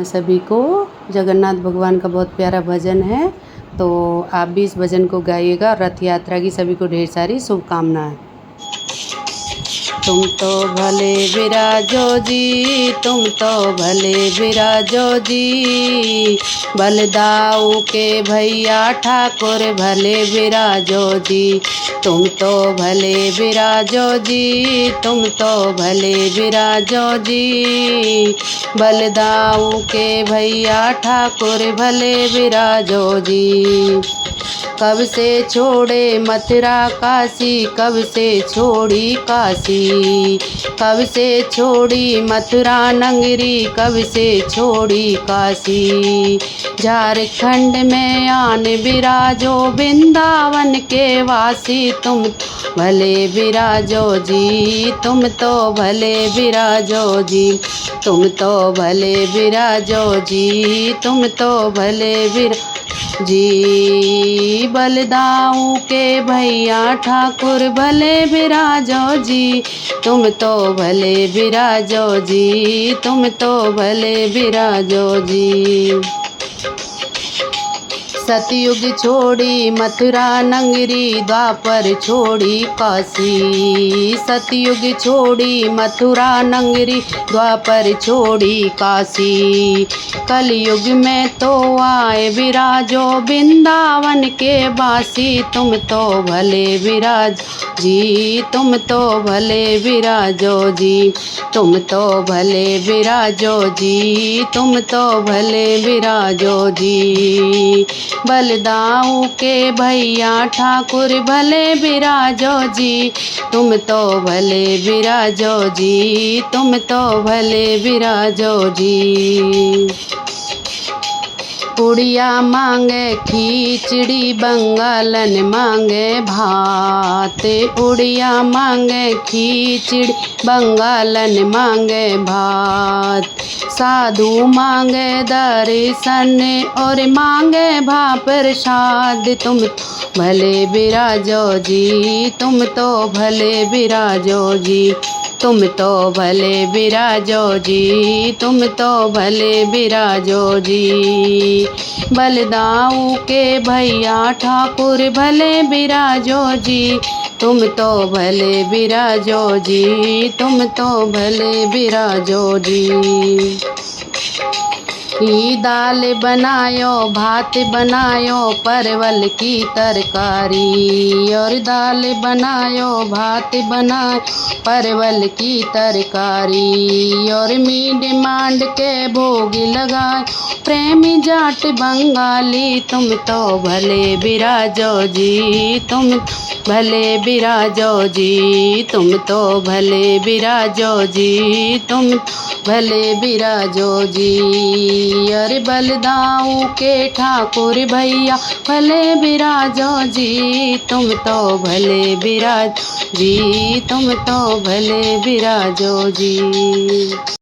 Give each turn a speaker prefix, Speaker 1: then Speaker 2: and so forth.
Speaker 1: सभी को जगन्नाथ भगवान का बहुत प्यारा भजन है, तो आप भी इस भजन को गाइएगा। रथ यात्रा की सभी को ढेर सारी शुभकामनाएं। तुम तो भले विराजो जी, तुम तो भले विराजो जी, बलदाऊ के भैया ठाकुर भले विराजो जी। तुम तो भले विराजो जी, तुम तो भले विराजो जी, बलदाऊ के भैया ठाकुर भले विराजो जी। कब से छोड़े मथुरा काशी, कब से छोड़ी काशी, कब से छोड़ी मथुरा नगरी, कब से छोड़ी काशी। झारखंड में आन विराजो वृंदावन के वासी, तुम भले विराजो जी, तुम तो भले विराजो जी, तुम तो भले विराजो जी, तुम तो भले जी। बलदाऊ के भैया ठाकुर भले विराजो जी, तुम तो भले विराजो जी, तुम तो भले विराजो जी। सतयुग छोड़ी मथुरा नगरी, द्वापर छोड़ी काशी, सतयुग छोड़ी मथुरा नगरी, द्वापर छोड़ी काशी। कलयुग में तो आए विराजो वृंदावन के वासी, तुम तो भले विराज जी, तुम तो भले विराजो जी, तुम तो भले विराजो जी, तुम तो भले विराजो जी। बलदाऊ के भैया ठाकुर भले विराजो जी, तुम तो भले विराजो जी, तुम तो भले विराजो जी। उड़िया मांगे खिचड़ी, बंगालन मांगे भात, उड़िया मांगे खिचड़ी, बंगालन मांगे भात। साधु मांगे दर्शन और मांगे भा प्रसाद, तुम भले विराजो जी, तुम तो भले विराजो जी, तुम तो भले विराजो जी, तुम तो भले विराजो जी। बलदाऊ के भैया ठाकुर भले विराजो जी, तुम तो भले विराजो जी, तुम तो भले विराजो जी। दाल बनायो भात बनायो परवल की तरकारी, और दाल बनायो भात बनायो परवल की तरकारी। और मीट मांड के भोग लगाए प्रेमी जाट बंगाली, तुम तो भले विराजो जी, तुम भले विराजो जी, तुम तो भले विराजो जी, तुम भले विराजो जी। अरे बलदाऊ के ठाकुर भैया भले विराजो जी, तुम तो भले विराज जी, तुम तो भले विराजो जी।